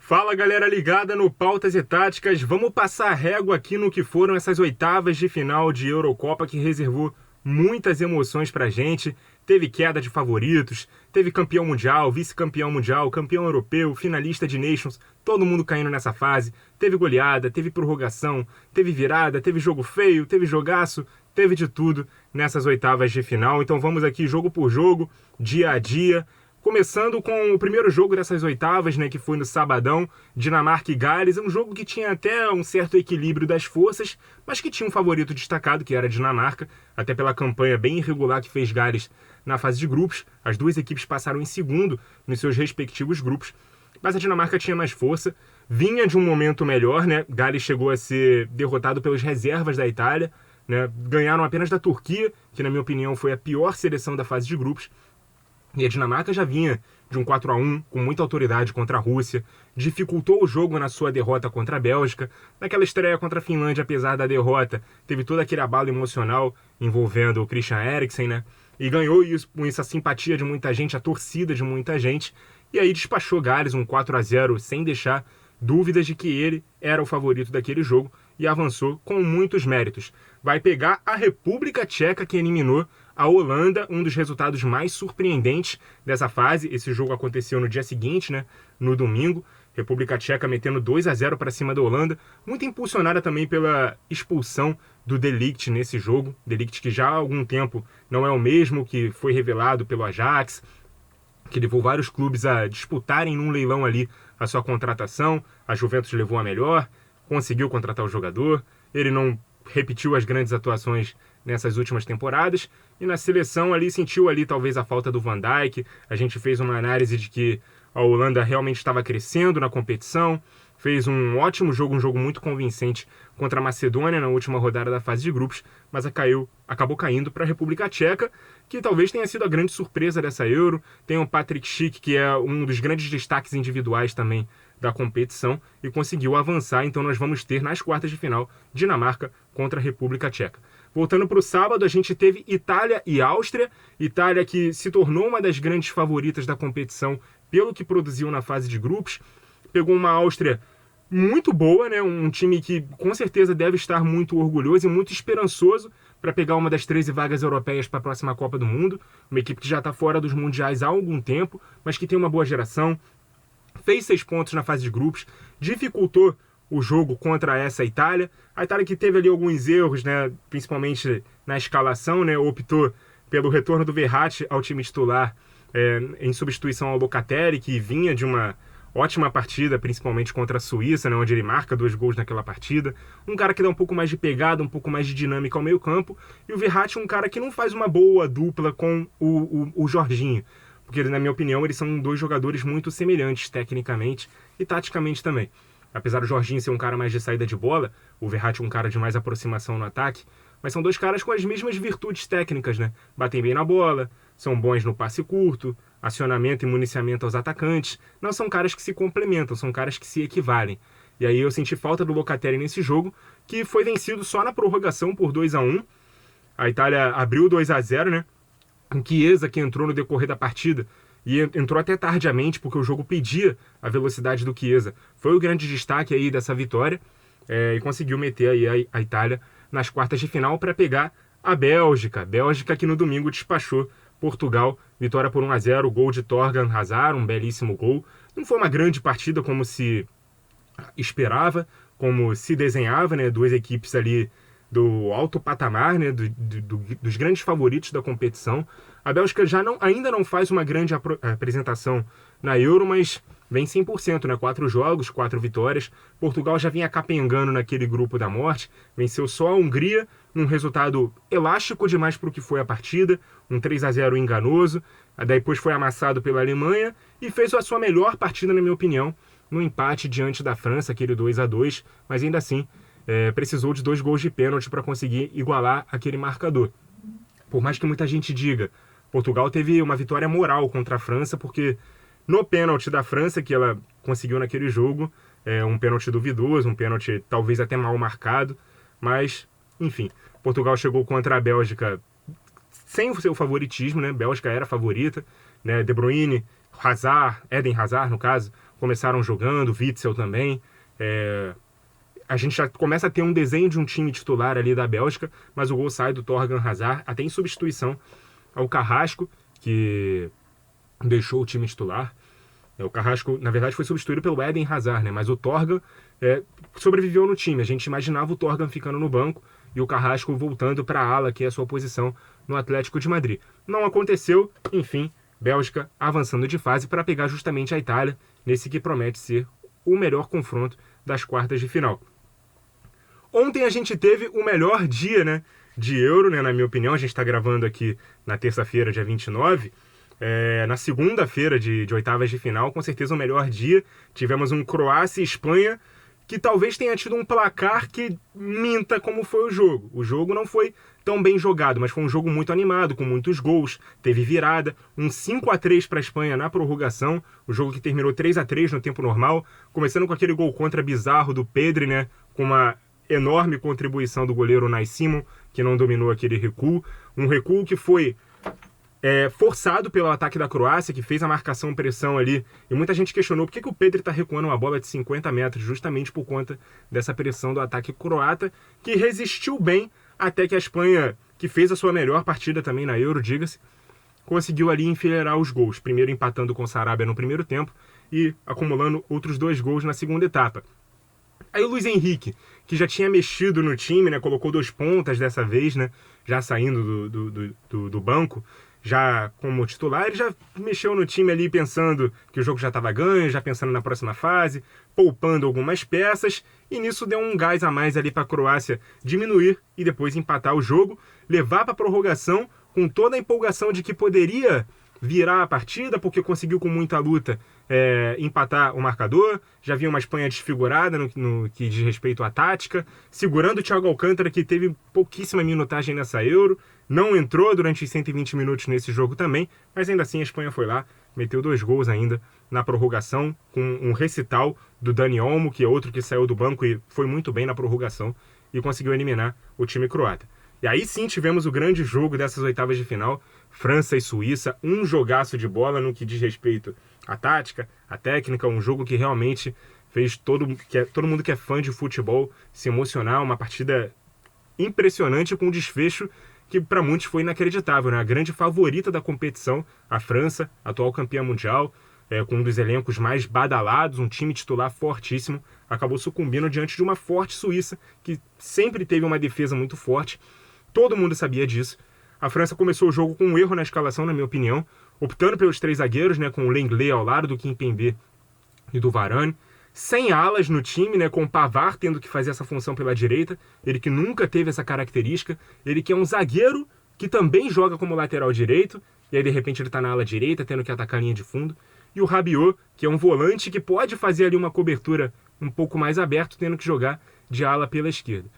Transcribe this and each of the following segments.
Fala galera ligada no Pautas e Táticas, vamos passar a régua aqui no que foram essas oitavas de final de Eurocopa que reservou muitas emoções pra gente. Teve queda de favoritos, teve campeão mundial, vice-campeão mundial, campeão europeu, finalista de Nations, todo mundo caindo nessa fase. Teve goleada, teve prorrogação, teve virada, teve jogo feio, teve jogaço, teve de tudo nessas oitavas de final. Então vamos aqui jogo por jogo, dia a dia. Começando com o primeiro jogo dessas oitavas, né, que foi no sabadão, Dinamarca e Gales. É um jogo que tinha até um certo equilíbrio das forças, mas que tinha um favorito destacado, que era a Dinamarca, até pela campanha bem irregular que fez Gales na fase de grupos. As duas equipes passaram em segundo nos seus respectivos grupos, mas a Dinamarca tinha mais força, vinha de um momento melhor, né? Gales chegou a ser derrotado pelas reservas da Itália, né? Ganharam apenas da Turquia, que na minha opinião foi a pior seleção da fase de grupos. E a Dinamarca já vinha de um 4-1 com muita autoridade contra a Rússia, dificultou o jogo na sua derrota contra a Bélgica. Naquela estreia contra a Finlândia, apesar da derrota, teve todo aquele abalo emocional envolvendo o Christian Eriksen, né? E ganhou isso, com essa simpatia de muita gente, a torcida de muita gente. E aí despachou Gales um 4-0 sem deixar dúvidas de que ele era o favorito daquele jogo e avançou com muitos méritos. Vai pegar a República Tcheca, que eliminou a Holanda, um dos resultados mais surpreendentes dessa fase. Esse jogo aconteceu no dia seguinte, né, no domingo. República Tcheca metendo 2-0 para cima da Holanda, muito impulsionada também pela expulsão do De Ligt nesse jogo. De Ligt que já há algum tempo não é o mesmo, que foi revelado pelo Ajax, que levou vários clubes a disputarem num leilão ali a sua contratação. A Juventus levou a melhor, conseguiu contratar o jogador, ele não repetiu as grandes atuações nessas últimas temporadas, e na seleção ali sentiu ali talvez a falta do Van Dijk. A gente fez uma análise de que a Holanda realmente estava crescendo na competição, fez um ótimo jogo, um jogo muito convincente contra a Macedônia na última rodada da fase de grupos, mas acabou caindo para a República Tcheca, que talvez tenha sido a grande surpresa dessa Euro. Tem o Patrick Schick, que é um dos grandes destaques individuais também da competição, e conseguiu avançar. Então nós vamos ter nas quartas de final Dinamarca contra a República Tcheca. Voltando para o sábado, a gente teve Itália e Áustria. Itália que se tornou uma das grandes favoritas da competição pelo que produziu na fase de grupos. Pegou uma Áustria muito boa, né? Um time que com certeza deve estar muito orgulhoso e muito esperançoso para pegar uma das 13 vagas europeias para a próxima Copa do Mundo. Uma equipe que já está fora dos mundiais há algum tempo, mas que tem uma boa geração. Fez 6 pontos na fase de grupos, dificultou o jogo contra essa Itália. A Itália que teve ali alguns erros, né, principalmente na escalação, né, optou pelo retorno do Verratti ao time titular em substituição ao Locatelli, que vinha de uma ótima partida, principalmente contra a Suíça, né, onde ele marca 2 gols naquela partida. Um cara que dá um pouco mais de pegada, um pouco mais de dinâmica ao meio campo. E o Verratti um cara que não faz uma boa dupla com o Jorginho, porque na minha opinião eles são 2 jogadores muito semelhantes tecnicamente e taticamente também. Apesar do Jorginho ser um cara mais de saída de bola, o Verratti um cara de mais aproximação no ataque, mas são 2 caras com as mesmas virtudes técnicas, né? Batem bem na bola, são bons no passe curto, acionamento e municiamento aos atacantes. Não são caras que se complementam, são caras que se equivalem. E aí eu senti falta do Locatelli nesse jogo, que foi vencido só na prorrogação por 2-1. A Itália abriu 2-0, né? O Chiesa, que entrou no decorrer da partida, e entrou até tardiamente, porque o jogo pedia a velocidade do Chiesa. Foi o grande destaque aí dessa vitória, e conseguiu meter aí a Itália nas quartas de final para pegar a Bélgica. Bélgica que no domingo despachou Portugal, vitória por 1-0, gol de Thorgan Hazard, um belíssimo gol. Não foi uma grande partida como se esperava, como se desenhava, né? 2 equipes ali do alto patamar, né, dos grandes favoritos da competição. A Bélgica ainda não faz uma grande apresentação na Euro, mas vem 100%, né? 4 jogos, 4 vitórias. Portugal já vinha capengando naquele grupo da morte, venceu só a Hungria, num resultado elástico demais para o que foi a partida, um 3-0 enganoso. Depois foi amassado pela Alemanha e fez a sua melhor partida, na minha opinião, no empate diante da França, aquele 2-2, mas ainda assim precisou de 2 gols de pênalti para conseguir igualar aquele marcador. Por mais que muita gente diga, Portugal teve uma vitória moral contra a França, porque no pênalti da França que ela conseguiu naquele jogo, um pênalti duvidoso, um pênalti talvez até mal marcado, mas, enfim, Portugal chegou contra a Bélgica sem o seu favoritismo, né? Bélgica era favorita, né? De Bruyne, Hazard, Eden Hazard, no caso, começaram jogando, Witsel também. A gente já começa a ter um desenho de um time titular ali da Bélgica, mas o gol sai do Thorgan Hazard, até em substituição ao Carrasco, que deixou o time titular. O Carrasco, na verdade, foi substituído pelo Eden Hazard, né? Mas o Thorgan sobreviveu no time. A gente imaginava o Thorgan ficando no banco e o Carrasco voltando para a ala, que é a sua posição no Atlético de Madrid. Não aconteceu, enfim, Bélgica avançando de fase para pegar justamente a Itália, nesse que promete ser o melhor confronto das quartas de final. Ontem a gente teve o melhor dia, né, de Euro, né, na minha opinião. A gente está gravando aqui na terça-feira, dia 29. Na segunda-feira de oitavas de final, com certeza o melhor dia. Tivemos um Croácia e Espanha, que talvez tenha tido um placar que minta como foi o jogo. O jogo não foi tão bem jogado, mas foi um jogo muito animado, com muitos gols. Teve virada, um 5-3 para a Espanha na prorrogação, o jogo que terminou 3-3 no tempo normal, começando com aquele gol contra bizarro do Pedri, né, com uma enorme contribuição do goleiro Unai Simon, que não dominou aquele recuo. Um recuo que foi forçado pelo ataque da Croácia, que fez a marcação-pressão ali. E muita gente questionou por que o Pedri está recuando uma bola de 50 metros, justamente por conta dessa pressão do ataque croata, que resistiu bem até que a Espanha, que fez a sua melhor partida também na Euro, diga-se, conseguiu ali enfileirar os gols. Primeiro empatando com o Sarabia no primeiro tempo e acumulando outros 2 gols na segunda etapa. Aí o Luiz Henrique, que já tinha mexido no time, né, colocou 2 pontas dessa vez, né, já saindo do banco, já como titular, ele já mexeu no time ali pensando que o jogo já estava ganho, já pensando na próxima fase, poupando algumas peças, e nisso deu um gás a mais ali para a Croácia diminuir e depois empatar o jogo, levar para a prorrogação com toda a empolgação de que poderia virar a partida, porque conseguiu com muita luta empatar o marcador. Já havia uma Espanha desfigurada no que diz respeito à tática, segurando o Thiago Alcântara, que teve pouquíssima minutagem nessa Euro, não entrou durante os 120 minutos nesse jogo também, mas ainda assim a Espanha foi lá, meteu 2 gols ainda na prorrogação, com um recital do Dani Olmo, que é outro que saiu do banco e foi muito bem na prorrogação, e conseguiu eliminar o time croata. E aí sim tivemos o grande jogo dessas oitavas de final, França e Suíça, um jogaço de bola no que diz respeito à tática, à técnica, um jogo que realmente fez todo mundo que é fã de futebol se emocionar, uma partida impressionante com um desfecho que para muitos foi inacreditável, né? A grande favorita da competição, a França, atual campeã mundial, com um dos elencos mais badalados, um time titular fortíssimo, acabou sucumbindo diante de uma forte Suíça, que sempre teve uma defesa muito forte. Todo mundo sabia disso. A França começou o jogo com um erro na escalação, na minha opinião, optando pelos 3 zagueiros, né, com o Lenglet ao lado do Kimpembe e do Varane, sem alas no time, né, com o Pavard tendo que fazer essa função pela direita, ele que nunca teve essa característica, ele que é um zagueiro que também joga como lateral direito, e aí de repente ele está na ala direita, tendo que atacar a linha de fundo, e o Rabiot, que é um volante que pode fazer ali uma cobertura um pouco mais aberto, tendo que jogar de ala pela esquerda.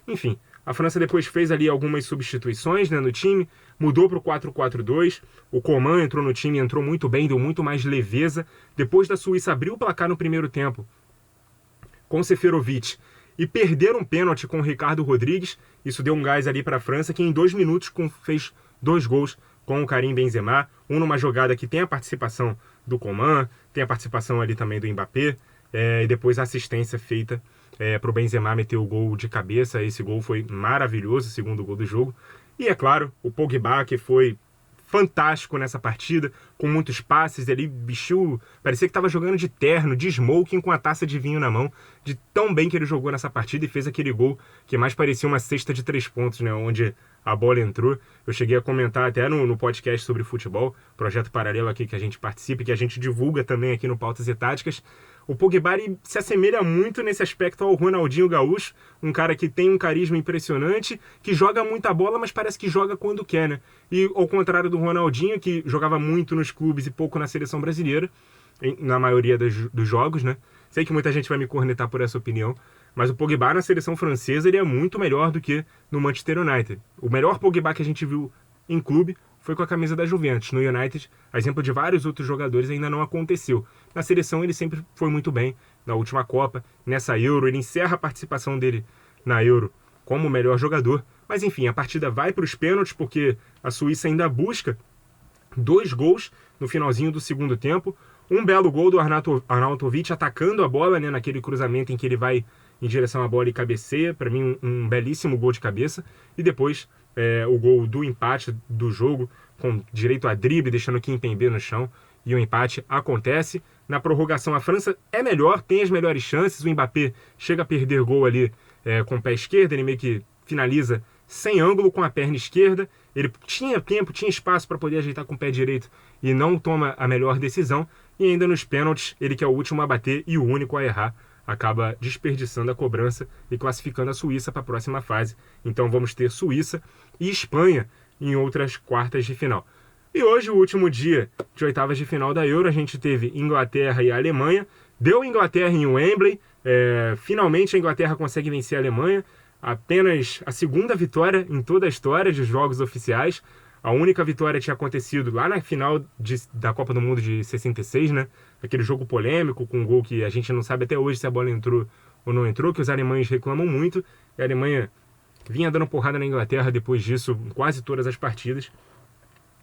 Enfim, a França depois fez ali algumas substituições, né, no time, mudou para o 4-4-2, o Coman entrou no time, entrou muito bem, deu muito mais leveza. Depois da Suíça abrir o placar no primeiro tempo com o Seferovic e perder um pênalti com o Ricardo Rodrigues, isso deu um gás ali para a França, que em 2 minutos fez 2 gols com o Karim Benzema, um numa jogada que tem a participação do Coman, tem a participação ali também do Mbappé, e depois a assistência feita para o Benzema meter o gol de cabeça. Esse gol foi maravilhoso, o segundo gol do jogo. E é claro, o Pogba, que foi fantástico nessa partida, com muitos passes, ele vestiu, parecia que estava jogando de terno, de smoking, com a taça de vinho na mão, de tão bem que ele jogou nessa partida, e fez aquele gol que mais parecia uma cesta de 3 pontos, né, onde a bola entrou. Eu cheguei a comentar até no podcast sobre futebol, projeto paralelo aqui que a gente participa, que a gente divulga também aqui no Pautas e Táticas. O Pogba se assemelha muito nesse aspecto ao Ronaldinho Gaúcho, um cara que tem um carisma impressionante, que joga muita bola, mas parece que joga quando quer, né? E ao contrário do Ronaldinho, que jogava muito nos clubes e pouco na seleção brasileira, na maioria dos jogos, né? Sei que muita gente vai me cornetar por essa opinião, mas o Pogba na seleção francesa ele é muito melhor do que no Manchester United. O melhor Pogba que a gente viu em clube foi com a camisa da Juventus. No United, a exemplo de vários outros jogadores, ainda não aconteceu. Na seleção ele sempre foi muito bem, na última Copa, nessa Euro, ele encerra a participação dele na Euro como o melhor jogador. Mas enfim, a partida vai para os pênaltis, porque a Suíça ainda busca 2 gols no finalzinho do segundo tempo. Um belo gol do Arnautovic atacando a bola, né, naquele cruzamento em que ele vai em direção à bola e cabeceia. Para mim, um belíssimo gol de cabeça. E depois, o gol do empate do jogo, com direito a drible, deixando o Kimpembe no chão. E o empate acontece. Na prorrogação, a França é melhor, tem as melhores chances. O Mbappé chega a perder gol ali com o pé esquerdo. Ele meio que finaliza sem ângulo com a perna esquerda. Ele tinha tempo, tinha espaço para poder ajeitar com o pé direito e não toma a melhor decisão. E ainda nos pênaltis, ele que é o último a bater e o único a errar, acaba desperdiçando a cobrança e classificando a Suíça para a próxima fase. Então vamos ter Suíça e Espanha em outras quartas de final. E hoje, o último dia de oitavas de final da Euro, a gente teve Inglaterra e a Alemanha. Deu Inglaterra em Wembley. Finalmente a Inglaterra consegue vencer a Alemanha. Apenas a segunda vitória em toda a história de jogos oficiais. A única vitória tinha acontecido lá na final da Copa do Mundo de 66, né? Aquele jogo polêmico com um gol que a gente não sabe até hoje se a bola entrou ou não entrou, que os alemães reclamam muito. E a Alemanha vinha dando porrada na Inglaterra depois disso em quase todas as partidas.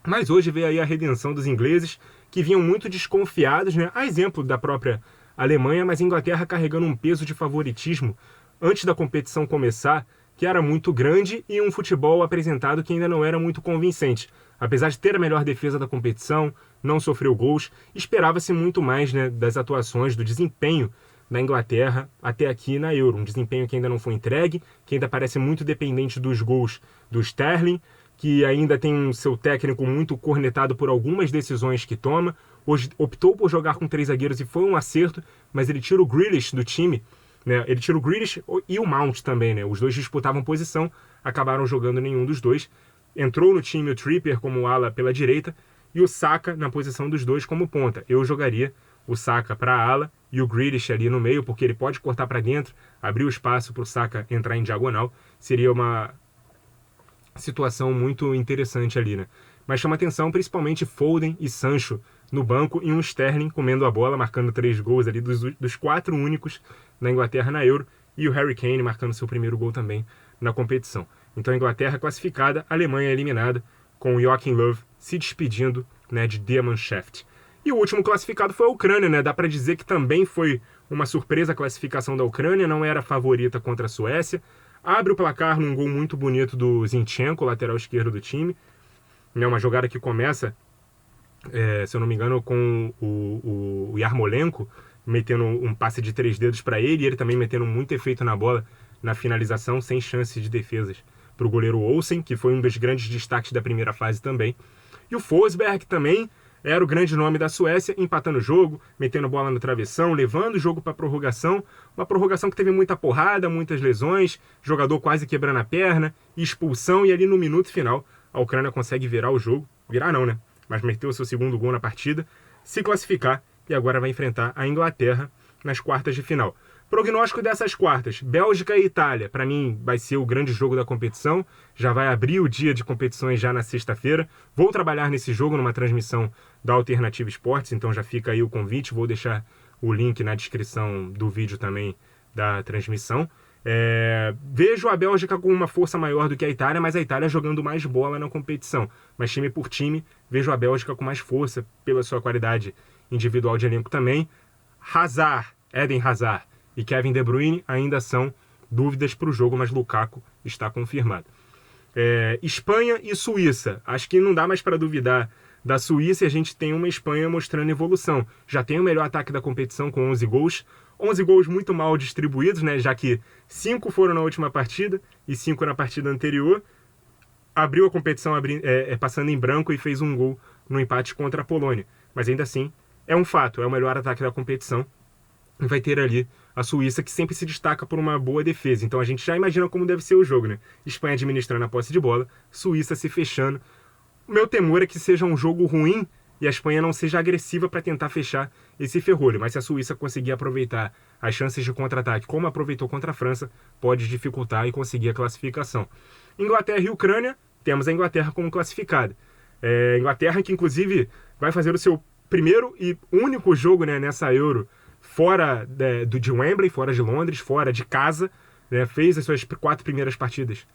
Mas hoje veio aí a redenção dos ingleses, que vinham muito desconfiados, né? A exemplo da própria Alemanha, mas a Inglaterra carregando um peso de favoritismo antes da competição começar, que era muito grande, e um futebol apresentado que ainda não era muito convincente. Apesar de ter a melhor defesa da competição, não sofreu gols, esperava-se muito mais, né, das atuações, do desempenho da Inglaterra até aqui na Euro. Um desempenho que ainda não foi entregue, que ainda parece muito dependente dos gols do Sterling, que ainda tem um seu técnico muito cornetado por algumas decisões que toma. Hoje optou por jogar com 3 zagueiros e foi um acerto, mas ele tira o Grealish do time, né? Ele tira o Grealish e o Mount também, né? Os dois disputavam posição, acabaram jogando nenhum dos dois. Entrou no time o Trippier como ala pela direita e o Saka na posição dos dois como ponta. Eu jogaria o Saka para a ala e o Grealish ali no meio, porque ele pode cortar para dentro, abrir o espaço para o Saka entrar em diagonal. Seria uma situação muito interessante ali, né? Mas chama atenção principalmente Foden e Sancho no banco e um Sterling comendo a bola, marcando 3 gols ali dos 4 únicos na Inglaterra na Euro, e o Harry Kane marcando seu primeiro gol também na competição. Então a Inglaterra classificada, a Alemanha eliminada, com o Joachim Löw se despedindo, né, de Die Mannschaft. E o último classificado foi a Ucrânia, né? Dá para dizer que também foi uma surpresa a classificação da Ucrânia, não era favorita contra a Suécia. Abre o placar num gol muito bonito do Zinchenko, lateral esquerdo do time. Uma jogada que começa, se eu não me engano, com o Yarmolenko metendo um passe de 3 dedos para ele, e ele também metendo muito efeito na bola na finalização, sem chance de defesas para o goleiro Olsen, que foi um dos grandes destaques da primeira fase também. E o Forsberg também era o grande nome da Suécia, empatando o jogo, metendo bola no travessão, levando o jogo para a prorrogação. Uma prorrogação que teve muita porrada, muitas lesões, jogador quase quebrando a perna, expulsão, e ali no minuto final a Ucrânia consegue virar o jogo. Virar não, né? Mas meteu o seu segundo gol na partida, se classificar, e agora vai enfrentar a Inglaterra nas quartas de final. Prognóstico dessas quartas: Bélgica e Itália. Para mim vai ser o grande jogo da competição. Já vai abrir o dia de competições já na sexta-feira. Vou trabalhar nesse jogo numa transmissão da Alternativa Esportes, então já fica aí o convite. Vou deixar o link na descrição do vídeo também da transmissão. Vejo a Bélgica com uma força maior do que a Itália, mas a Itália jogando mais bola na competição. Mas time por time, vejo a Bélgica com mais força pela sua qualidade individual de elenco também. Eden Hazard e Kevin De Bruyne ainda são dúvidas para o jogo, mas Lukaku está confirmado. Espanha e Suíça. Acho que não dá mais para duvidar da Suíça, e a gente tem uma Espanha mostrando evolução. Já tem o melhor ataque da competição com 11 gols. 11 gols muito mal distribuídos, né? Já que 5 foram na última partida e 5 na partida anterior. Abriu a competição passando em branco e fez um gol no empate contra a Polônia. Mas ainda assim, é um fato, é o melhor ataque da competição. E vai ter ali a Suíça, que sempre se destaca por uma boa defesa. Então a gente já imagina como deve ser o jogo, né? Espanha administrando a posse de bola, Suíça se fechando. O meu temor é que seja um jogo ruim e a Espanha não seja agressiva para tentar fechar esse ferrolho. Mas se a Suíça conseguir aproveitar as chances de contra-ataque, como aproveitou contra a França, pode dificultar e conseguir a classificação. Inglaterra e Ucrânia, temos a Inglaterra como classificada. Inglaterra que inclusive vai fazer o seu primeiro e único jogo, né, nessa Euro fora de Wembley, fora de Londres, fora de casa, né, fez as suas 4 primeiras partidas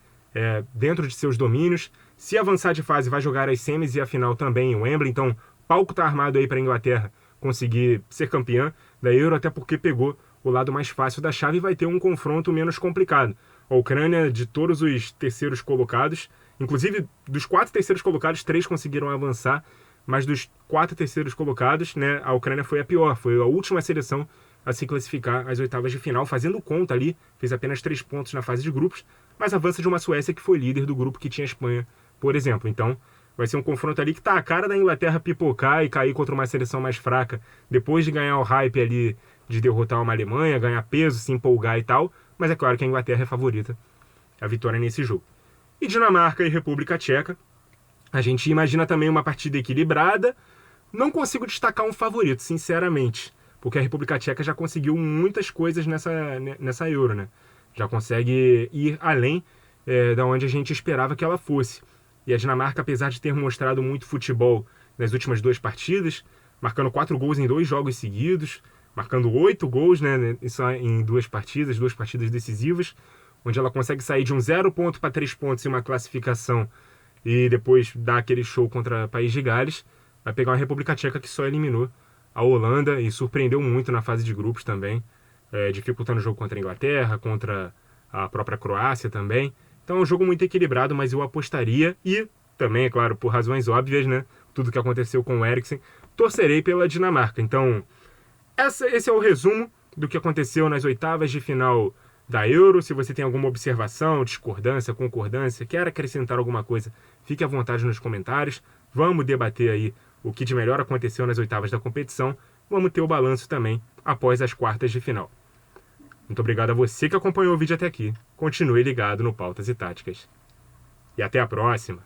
dentro de seus domínios. Se avançar de fase, vai jogar as semis e a final também em Wembley. Então, o palco está armado aí para a Inglaterra conseguir ser campeã da Euro, até porque pegou o lado mais fácil da chave e vai ter um confronto menos complicado. A Ucrânia, de todos os terceiros colocados, inclusive dos 4 terceiros colocados, 3 conseguiram avançar, mas dos 4 terceiros colocados, né, a Ucrânia foi a pior, foi a última seleção a se classificar às oitavas de final, fazendo conta ali, fez apenas 3 pontos na fase de grupos, mas avança de uma Suécia que foi líder do grupo que tinha a Espanha, por exemplo. Então, vai ser um confronto ali que tá a cara da Inglaterra pipocar e cair contra uma seleção mais fraca, depois de ganhar o hype ali de derrotar uma Alemanha, ganhar peso, se empolgar e tal, mas é claro que a Inglaterra é favorita a vitória nesse jogo. E Dinamarca e República Tcheca, a gente imagina também uma partida equilibrada. Não consigo destacar um favorito, sinceramente, porque a República Tcheca já conseguiu muitas coisas nessa Euro, né? Já consegue ir além da onde a gente esperava que ela fosse. E a Dinamarca, apesar de ter mostrado muito futebol nas últimas 2 partidas, marcando 4 gols em 2 jogos seguidos, marcando 8 gols, né, isso em 2 partidas decisivas, onde ela consegue sair de um 0 ponto para 3 pontos em uma classificação e depois dar aquele show contra o País de Gales, vai pegar uma República Tcheca que só eliminou a Holanda e surpreendeu muito na fase de grupos também, dificultando o jogo contra a Inglaterra, contra a própria Croácia também. Então é um jogo muito equilibrado, mas eu apostaria, e também, é claro, por razões óbvias, né, tudo que aconteceu com o Eriksen, torcerei pela Dinamarca. Então, esse é o resumo do que aconteceu nas oitavas de final da Euro. Se você tem alguma observação, discordância, concordância, quer acrescentar alguma coisa, fique à vontade nos comentários. Vamos debater aí o que de melhor aconteceu nas oitavas da competição. Vamos ter o balanço também após as quartas de final. Muito obrigado a você que acompanhou o vídeo até aqui. Continue ligado no Pautas e Táticas. E até a próxima!